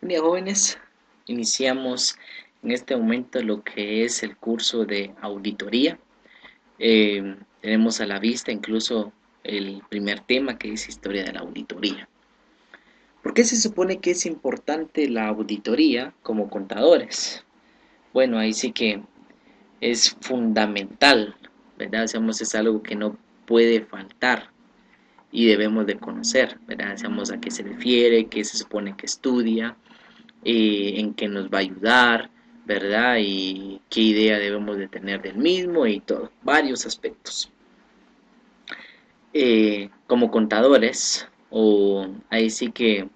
Buen día, jóvenes. Iniciamos en este momento lo que es el curso de auditoría. Tenemos a la vista incluso el primer tema, que es historia de la auditoría. ¿Por qué se supone que es importante la auditoría como contadores? Bueno, ahí sí que es fundamental, ¿verdad? Es algo que no puede faltar y debemos de conocer, ¿verdad? Sabemos a qué se refiere, qué se supone que estudia, en qué nos va a ayudar, ¿verdad? Y qué idea debemos de tener del mismo y todo, varios aspectos. Como contadores, o ahí sí que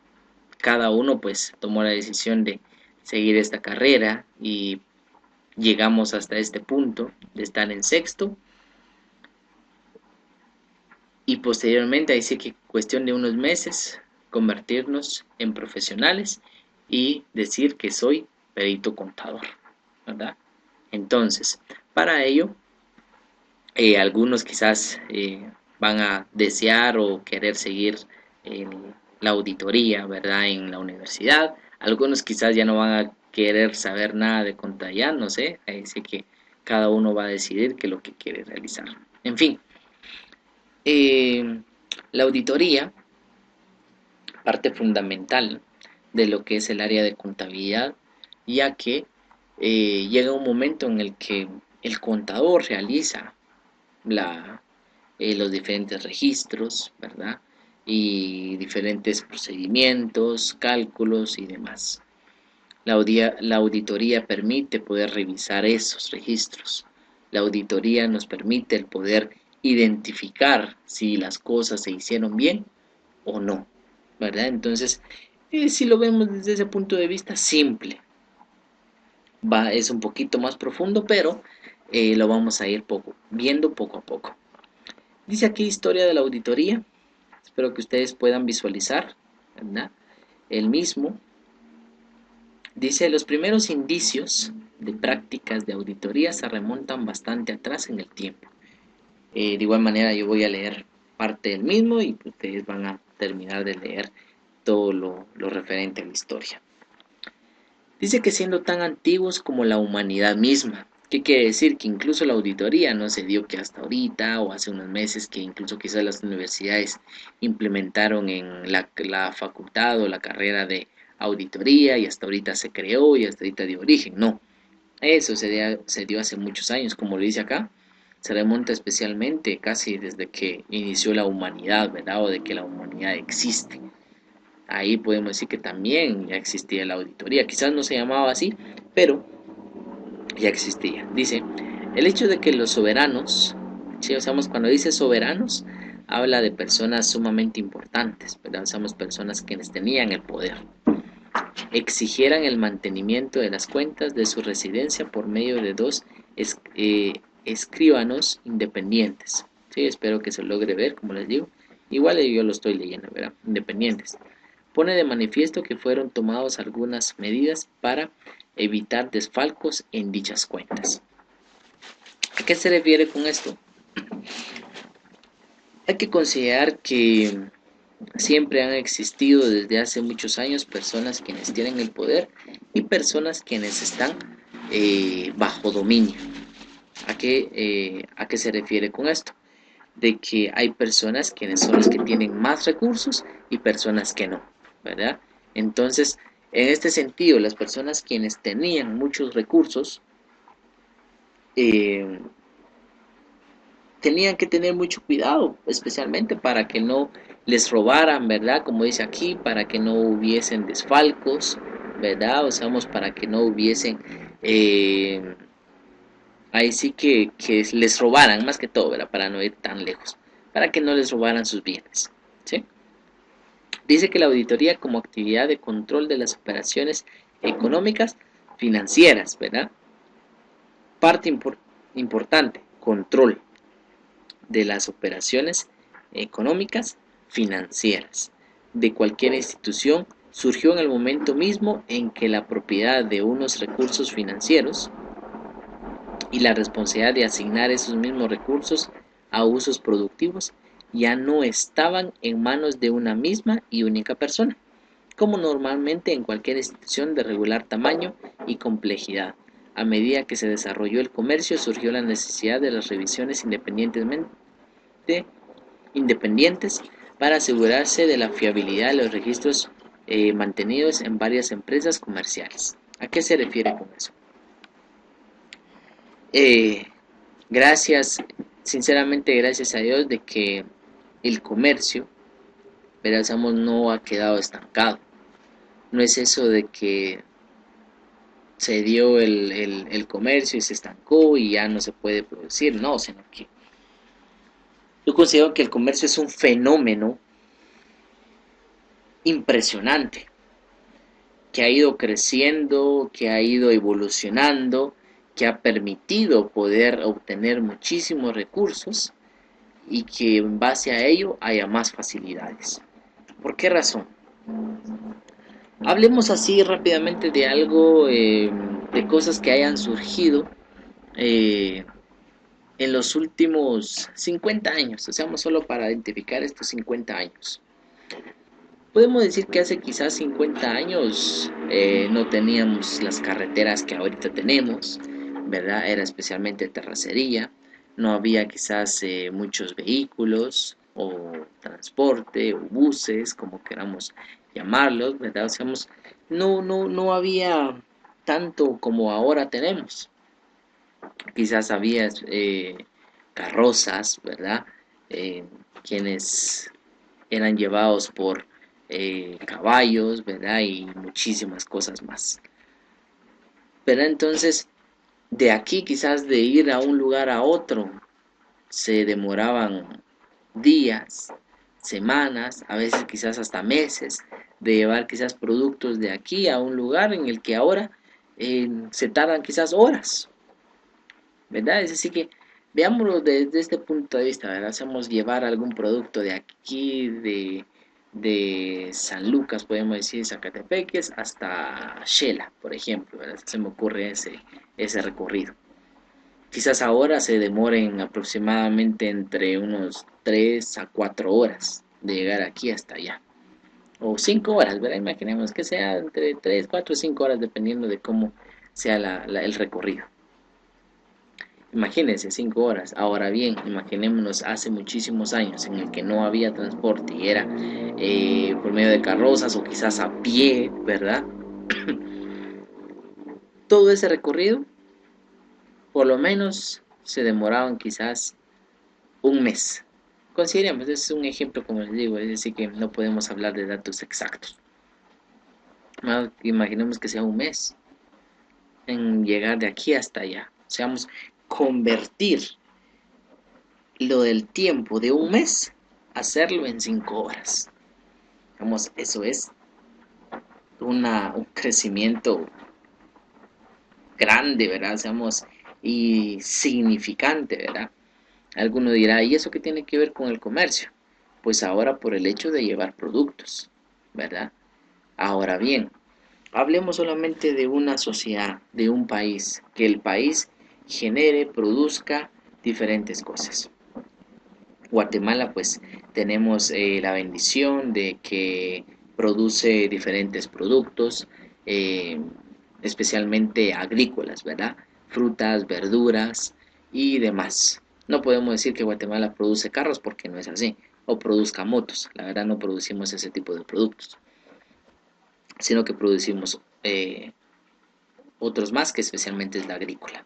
cada uno pues tomó la decisión de seguir esta carrera y llegamos hasta este punto de estar en sexto y posteriormente ahí sí que cuestión de unos meses convertirnos en profesionales y decir que soy perito contador, ¿verdad? Entonces, para ello, algunos quizás van a desear o querer seguir la auditoría, ¿verdad? En la universidad. Algunos quizás ya no van a querer saber nada de contabilidad, no sé. Así que cada uno va a decidir qué es lo que quiere realizar. En fin, eh, la auditoría, parte fundamental de lo que es el área de contabilidad, ya que llega un momento en el que el contador realiza los diferentes registros, ¿verdad? Y diferentes procedimientos, cálculos y demás. La auditoría permite poder revisar esos registros. La auditoría nos permite el poder identificar si las cosas se hicieron bien o no, ¿verdad? Entonces, si lo vemos desde ese punto de vista simple, es un poquito más profundo, pero lo vamos a ir viendo poco a poco. Dice aquí historia de la auditoría. Espero que ustedes puedan visualizar, ¿verdad? El mismo. Dice, los primeros indicios de prácticas de auditoría se remontan bastante atrás en el tiempo. De igual manera yo voy a leer parte del mismo y ustedes van a terminar de leer todo lo referente a la historia. Dice que siendo tan antiguos como la humanidad misma. ¿Qué quiere decir? Que incluso la auditoría no se dio que hasta ahorita o hace unos meses que incluso quizás las universidades implementaron en la facultad o la carrera de auditoría y hasta ahorita se creó y hasta ahorita dio origen. No, eso se dio hace muchos años, como lo dice acá. Se remonta especialmente casi desde que inició la humanidad, ¿verdad? O de que la humanidad existe. Ahí podemos decir que también ya existía la auditoría. Quizás no se llamaba así, pero ya existía. Dice, el hecho de que los soberanos, si usamos cuando dice soberanos, habla de personas sumamente importantes, ¿verdad? Usamos personas quienes tenían el poder, exigieran el mantenimiento de las cuentas de su residencia por medio de dos es, escribanos independientes. Sí, espero que se logre ver, como les digo. Igual yo lo estoy leyendo, ¿verdad? Independientes. Pone de manifiesto que fueron tomadas algunas medidas para evitar desfalcos en dichas cuentas. ¿A qué se refiere con esto? Hay que considerar que siempre han existido desde hace muchos años personas quienes tienen el poder y personas quienes están bajo dominio. ¿A qué se refiere con esto? De que hay personas quienes son los que tienen más recursos y personas que no, ¿verdad? Entonces, en este sentido, las personas quienes tenían muchos recursos eh, tenían que tener mucho cuidado, especialmente para que no les robaran, ¿verdad? Como dice aquí, para que no hubiesen desfalcos, ¿verdad? O sea, para que no hubiesen, eh, ahí sí que les robaran, más que todo, ¿verdad? Para no ir tan lejos, para que no les robaran sus bienes, ¿sí? Dice que la auditoría como actividad de control de las operaciones económicas financieras, ¿verdad? Parte importante, control de las operaciones económicas financieras de cualquier institución surgió en el momento mismo en que la propiedad de unos recursos financieros y la responsabilidad de asignar esos mismos recursos a usos productivos ya no estaban en manos de una misma y única persona. como normalmente en cualquier institución de regular tamaño y complejidad. A medida que se desarrolló el comercio, surgió la necesidad de las revisiones independientes para asegurarse de la fiabilidad de los registros mantenidos en varias empresas comerciales. ¿A qué se refiere con eso? Eh, gracias, sinceramente gracias a Dios de que el comercio, verásamos, no ha quedado estancado. No es eso de que se dio el comercio y se estancó y ya no se puede producir, no, sino que yo considero que el comercio es un fenómeno impresionante, que ha ido creciendo, que ha ido evolucionando, que ha permitido poder obtener muchísimos recursos y que en base a ello haya más facilidades. ¿Por qué razón? Hablemos así rápidamente de algo, de cosas que hayan surgido eh, en los últimos 50 años, o sea, solo para identificar estos 50 años. Podemos decir que hace quizás 50 años no teníamos las carreteras que ahorita tenemos, ¿verdad? Era especialmente terracería, no había quizás muchos vehículos o transporte o buses, como queramos llamarlos, ¿verdad? O sea, no había tanto como ahora tenemos. Quizás había carrozas, ¿verdad? Eh, quienes eran llevados por caballos, ¿verdad? Y muchísimas cosas más. Pero entonces, de aquí quizás de ir a un lugar a otro, se demoraban días, semanas, a veces quizás hasta meses, de llevar quizás productos de aquí a un lugar en el que ahora se tardan quizás horas, ¿verdad? Es decir que veámoslo desde este punto de vista, ¿verdad? Hacemos llevar algún producto de aquí, de San Lucas, podemos decir, Zacatepeques, hasta Shela, por ejemplo, ¿verdad? Se me ocurre ese recorrido. Quizás ahora se demoren aproximadamente entre unos 3 a 4 horas de llegar aquí hasta allá. O 5 horas, ¿verdad? Imaginemos que sea entre 3 4 o 5 horas dependiendo de cómo sea el recorrido. Imagínense 5 horas. Ahora bien, imaginémonos hace muchísimos años en el que no había transporte y era por medio de carrozas o quizás a pie, ¿verdad? Todo ese recorrido, por lo menos, se demoraban quizás un mes. Consideremos, es un ejemplo como les digo, es decir que no podemos hablar de datos exactos. Imaginemos que sea un mes en llegar de aquí hasta allá. O sea, convertir lo del tiempo de un mes, hacerlo en 5 horas. Vamos, eso es un crecimiento grande, ¿verdad? Seamos, y significante, ¿verdad? Alguno dirá, ¿y eso qué tiene que ver con el comercio? Pues ahora por el hecho de llevar productos, ¿verdad? Ahora bien, hablemos solamente de una sociedad, de un país, que el país genere, produzca diferentes cosas. Guatemala, pues tenemos la bendición de que produce diferentes productos, eh, especialmente agrícolas, ¿verdad? Frutas, verduras y demás. No podemos decir que Guatemala produce carros porque no es así, o produzca motos, la verdad no producimos ese tipo de productos, sino que producimos otros más que especialmente es la agrícola.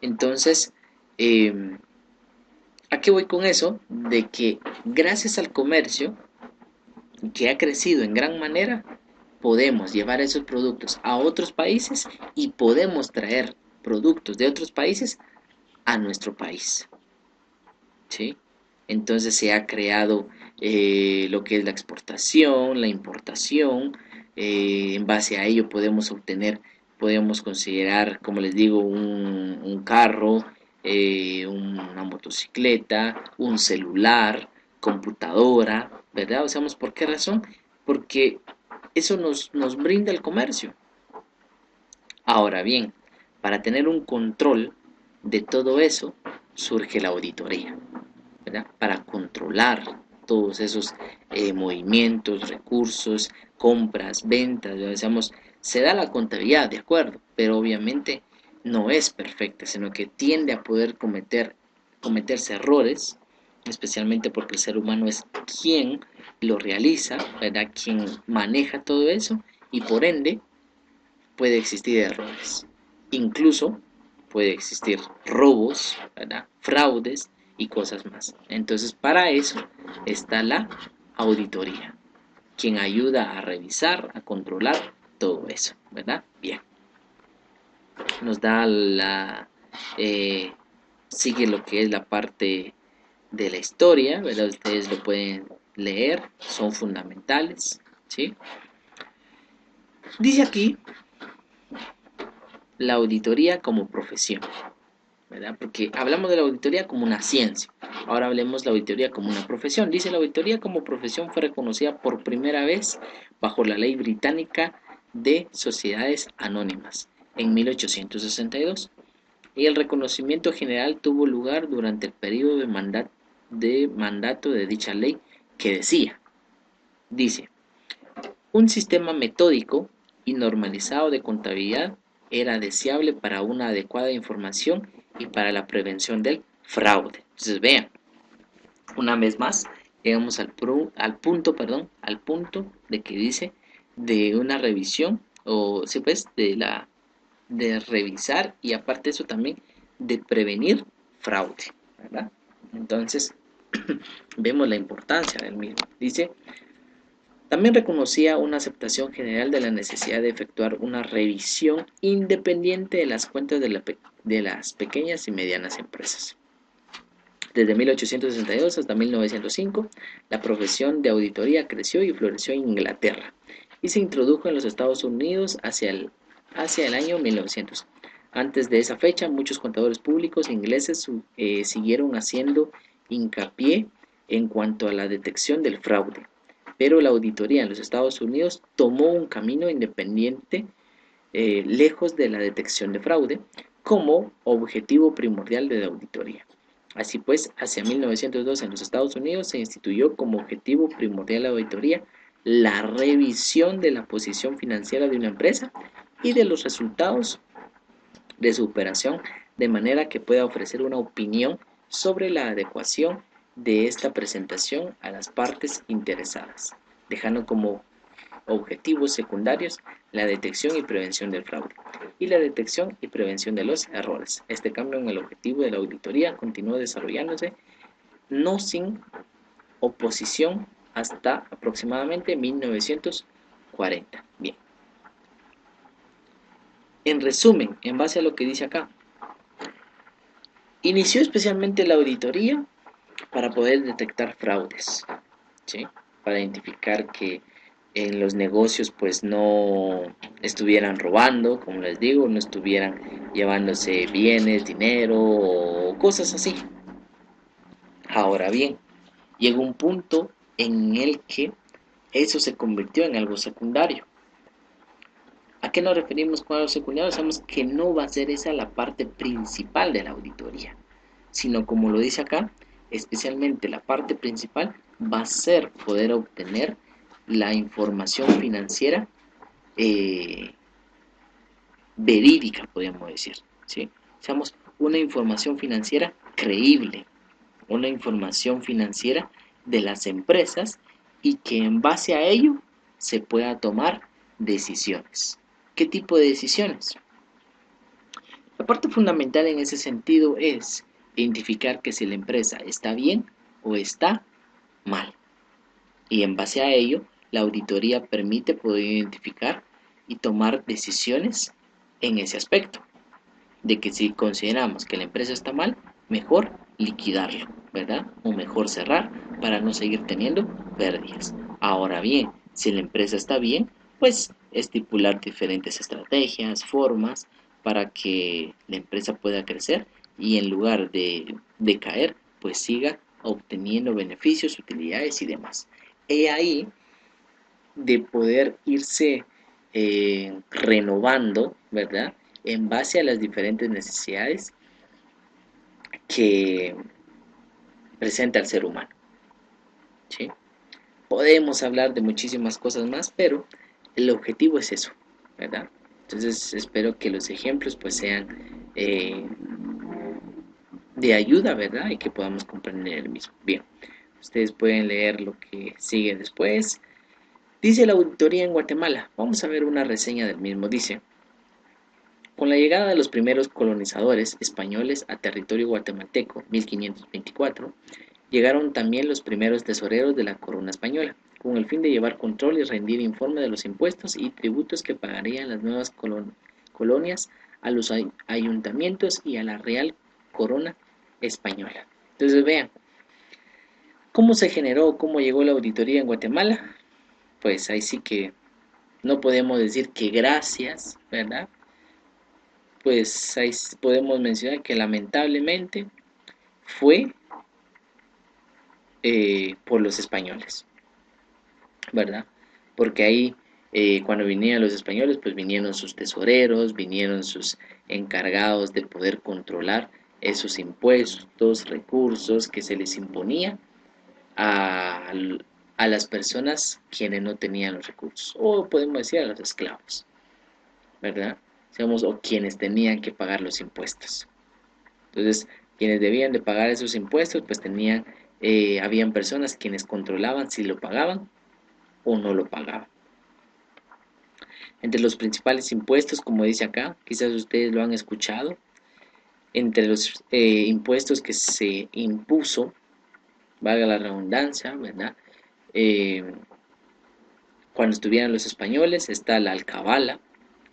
Entonces, eh, ¿a qué voy con eso? De que gracias al comercio, que ha crecido en gran manera, podemos llevar esos productos a otros países y podemos traer productos de otros países a nuestro país. ¿Sí? Entonces se ha creado lo que es la exportación, la importación. En base a ello podemos considerar, como les digo, un carro, una motocicleta, un celular, computadora, ¿verdad? O sea, ¿por qué razón? Porque eso nos brinda el comercio. Ahora bien, para tener un control de todo eso, surge la auditoría, ¿verdad? Para controlar todos esos movimientos, recursos, compras, ventas, decíamos, se da la contabilidad, de acuerdo, pero obviamente no es perfecta, sino que tiende a poder cometerse errores, especialmente porque el ser humano es quien lo realiza, ¿verdad? Quien maneja todo eso y por ende puede existir errores. Incluso puede existir robos, ¿verdad? Fraudes y cosas más. Entonces, para eso está la auditoría, quien ayuda a revisar, a controlar todo eso, ¿verdad? Bien. Nos da sigue lo que es la parte de la historia, ¿verdad? Ustedes lo pueden leer, son fundamentales, ¿sí? Dice aquí la auditoría como profesión, ¿verdad? Porque hablamos de la auditoría como una ciencia, ahora hablemos de la auditoría como una profesión. Dice la auditoría como profesión fue reconocida por primera vez bajo la ley británica de sociedades anónimas en 1862 y el reconocimiento general tuvo lugar durante el periodo de mandato de dicha ley que dice, un sistema metódico y normalizado de contabilidad era deseable para una adecuada información y para la prevención del fraude. Entonces vean, una vez más, llegamos al punto de que dice de una revisión o sí pues de revisar y aparte de eso también de prevenir fraude, ¿verdad? Entonces vemos la importancia del mismo. Dice, también reconocía una aceptación general de la necesidad de efectuar una revisión independiente de las cuentas de las pequeñas y medianas empresas. Desde 1862 hasta 1905, la profesión de auditoría creció y floreció en Inglaterra y se introdujo en los Estados Unidos hacia el año 1900. Antes de esa fecha, muchos contadores públicos ingleses siguieron haciendo hincapié en cuanto a la detección del fraude, pero la auditoría en los Estados Unidos tomó un camino independiente lejos de la detección de fraude como objetivo primordial de la auditoría. Así pues, hacia 1902 en los Estados Unidos se instituyó como objetivo primordial de la auditoría la revisión de la posición financiera de una empresa y de los resultados de su operación de manera que pueda ofrecer una opinión sobre la adecuación de esta presentación a las partes interesadas, dejando como objetivos secundarios la detección y prevención del fraude y la detección y prevención de los errores. Este cambio en el objetivo de la auditoría continuó desarrollándose no sin oposición hasta aproximadamente 1940. Bien, en resumen, en base a lo que dice acá, inició especialmente la auditoría para poder detectar fraudes, ¿sí? Para identificar que en los negocios pues no estuvieran robando, como les digo, no estuvieran llevándose bienes, dinero o cosas así. Ahora bien, llegó un punto en el que eso se convirtió en algo secundario. ¿A qué nos referimos con algo secundario? Sabemos que no va a ser esa la parte principal de la auditoría, sino como lo dice acá, especialmente la parte principal va a ser poder obtener la información financiera verídica, podríamos decir, ¿sí? Seamos una información financiera creíble, una información financiera de las empresas y que en base a ello se pueda tomar decisiones. ¿Qué tipo de decisiones? La parte fundamental en ese sentido es identificar que si la empresa está bien o está mal. Y en base a ello, la auditoría permite poder identificar y tomar decisiones en ese aspecto. De que si consideramos que la empresa está mal, mejor liquidarlo, ¿verdad? O mejor cerrar para no seguir teniendo pérdidas. Ahora bien, si la empresa está bien, pues estipular diferentes estrategias, formas para que la empresa pueda crecer y en lugar de caer, pues siga obteniendo beneficios, utilidades y demás. He ahí de poder irse renovando, ¿verdad? En base a las diferentes necesidades que presenta el ser humano, ¿sí? Podemos hablar de muchísimas cosas más, pero el objetivo es eso, ¿verdad? Entonces espero que los ejemplos pues sean de ayuda, ¿verdad? Y que podamos comprender el mismo. Bien, ustedes pueden leer lo que sigue después. Dice la auditoría en Guatemala. Vamos a ver una reseña del mismo. Dice, con la llegada de los primeros colonizadores españoles a territorio guatemalteco, 1524, llegaron también los primeros tesoreros de la corona española, con el fin de llevar control y rendir informe de los impuestos y tributos que pagarían las nuevas colonias a los ayuntamientos y a la Real Corona Española. Entonces vean, ¿cómo se generó, cómo llegó la auditoría en Guatemala? Pues ahí sí que no podemos decir que gracias, ¿verdad? Pues ahí podemos mencionar que lamentablemente fue por los españoles, ¿verdad? Porque ahí cuando vinieron los españoles, pues vinieron sus tesoreros, vinieron sus encargados de poder controlar esos impuestos, recursos que se les imponía a, a las personas quienes no tenían los recursos, o podemos decir a los esclavos, ¿verdad? Digamos, o quienes tenían que pagar los impuestos. Entonces, quienes debían de pagar esos impuestos, pues habían personas quienes controlaban si lo pagaban o no lo pagaban. Entre los principales impuestos, como dice acá, quizás ustedes lo han escuchado, entre los impuestos que se impuso, valga la redundancia, ¿verdad? Eh, cuando estuvieran los españoles, está la alcabala,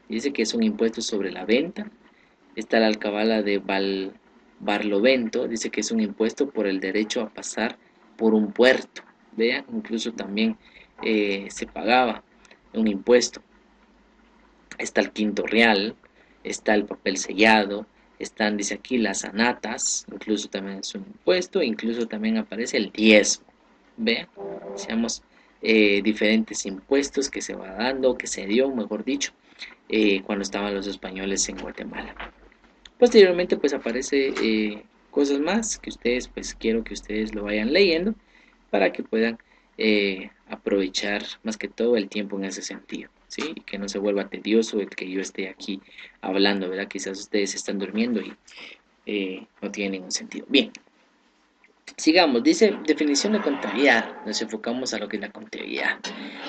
dice que es un impuesto sobre la venta, está la alcabala de Barlovento, dice que es un impuesto por el derecho a pasar por un puerto, vean, incluso también se pagaba un impuesto. Está el quinto real, está el papel sellado, están, dice aquí, las anatas, incluso también es un impuesto, incluso también aparece el diezmo. Vean, seamos diferentes impuestos que se va dando, que se dio, mejor dicho, cuando estaban los españoles en Guatemala. Posteriormente, pues aparece cosas más que ustedes, pues quiero que ustedes lo vayan leyendo para que puedan aprovechar más que todo el tiempo en ese sentido, ¿sí? Y que no se vuelva tedioso el que yo esté aquí hablando, ¿verdad? Quizás ustedes están durmiendo y no tiene ningún sentido. Bien, sigamos, dice definición de contabilidad, nos enfocamos a lo que es la contabilidad.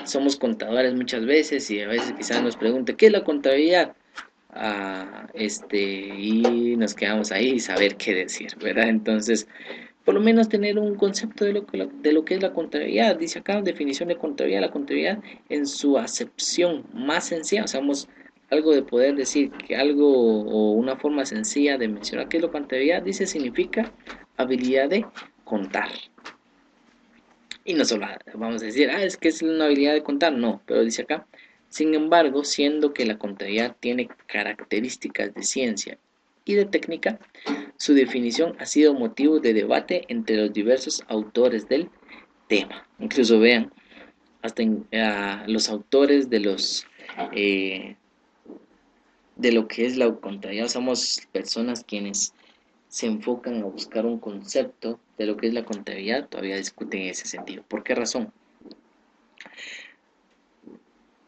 Somos contadores muchas veces y a veces quizás nos pregunte, ¿qué es la contabilidad? Y nos quedamos ahí y saber qué decir, ¿verdad? Entonces, por lo menos tener un concepto de lo que es la contabilidad. Dice acá, definición de contabilidad, la contabilidad en su acepción más sencilla, o sea, algo de poder decir que algo o una forma sencilla de mencionar qué es la contabilidad, dice, significa habilidad de contar. Y no solo vamos a decir, es que es una habilidad de contar, no, pero dice acá, sin embargo, siendo que la contabilidad tiene características de ciencia y de técnica, su definición ha sido motivo de debate entre los diversos autores del tema. Incluso vean, hasta los autores eh, de lo que es la contabilidad, somos personas quienes se enfocan a buscar un concepto de lo que es la contabilidad, todavía discuten en ese sentido. ¿Por qué razón?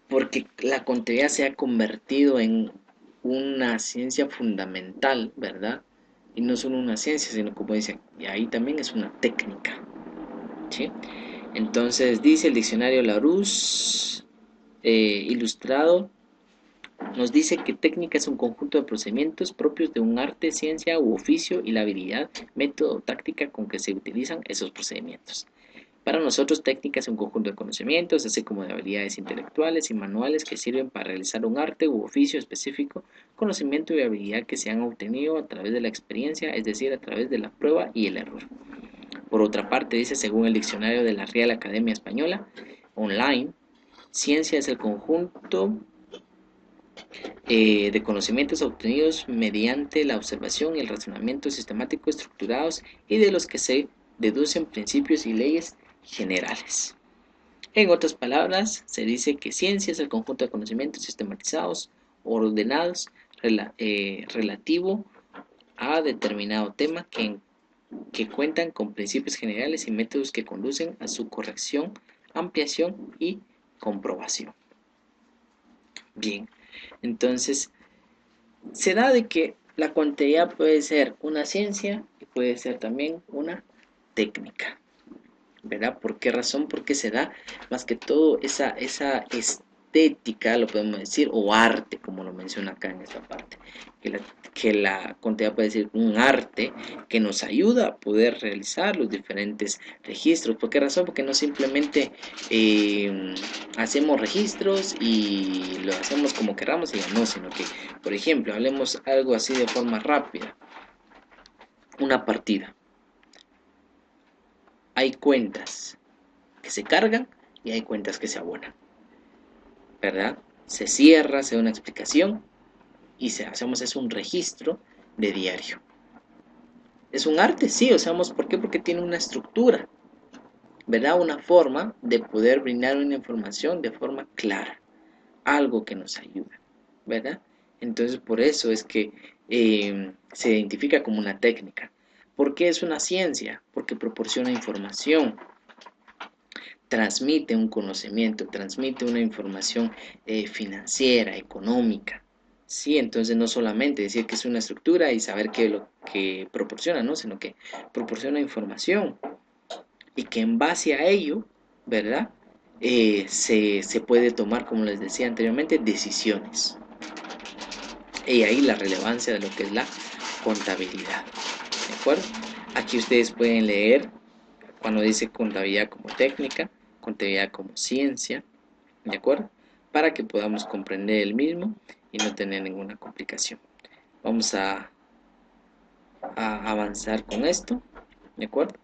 Porque la contabilidad se ha convertido en una ciencia fundamental, ¿verdad? Y no solo una ciencia, sino como dicen, y ahí también es una técnica, ¿sí? Entonces dice el diccionario Larousse, ilustrado, nos dice que técnica es un conjunto de procedimientos propios de un arte, ciencia u oficio y la habilidad, método o táctica con que se utilizan esos procedimientos. Para nosotros, técnica es un conjunto de conocimientos, así como de habilidades intelectuales y manuales que sirven para realizar un arte u oficio específico, conocimiento y habilidad que se han obtenido a través de la experiencia, es decir, a través de la prueba y el error. Por otra parte, dice, según el diccionario de la Real Academia Española, online, ciencia es el conjunto de conocimientos obtenidos mediante la observación y el razonamiento sistemático estructurados y de los que se deducen principios y leyes generales. En otras palabras, se dice que ciencia es el conjunto de conocimientos sistematizados, ordenados, relativo a determinado tema que cuentan con principios generales y métodos que conducen a su corrección ampliación y comprobación. Bien, entonces se da de que la contabilidad puede ser una ciencia y puede ser también una técnica, ¿verdad? ¿Por qué razón? Porque se da más que todo esa estética, lo podemos decir, o arte, como lo menciona acá en esta parte, que la contabilidad puede ser un arte que nos ayuda a poder realizar los diferentes registros. ¿Por qué razón? Porque no simplemente hacemos registros y lo hacemos como queramos y ya no, sino que, por ejemplo, hablemos algo así de forma rápida, una partida. Hay cuentas que se cargan y hay cuentas que se abonan, ¿verdad? Se cierra, se da una explicación y hacemos es un registro de diario. ¿Es un arte? Sí, o sea, ¿por qué? Porque tiene una estructura, ¿verdad? Una forma de poder brindar una información de forma clara, algo que nos ayuda, ¿verdad? Entonces, por eso es que se identifica como una técnica. ¿Por qué es una ciencia? Porque proporciona información, transmite un conocimiento, transmite una información financiera, económica. Sí, entonces no solamente decir que es una estructura y saber qué es lo que proporciona, ¿no? Sino que proporciona información y que en base a ello, ¿verdad? Se puede tomar, como les decía anteriormente, decisiones. Y ahí la relevancia de lo que es la contabilidad. ¿De acuerdo? Aquí ustedes pueden leer cuando dice contabilidad como técnica, contabilidad como ciencia, ¿de acuerdo? Para que podamos comprender el mismo y no tener ninguna complicación. Vamos a avanzar con esto, ¿de acuerdo?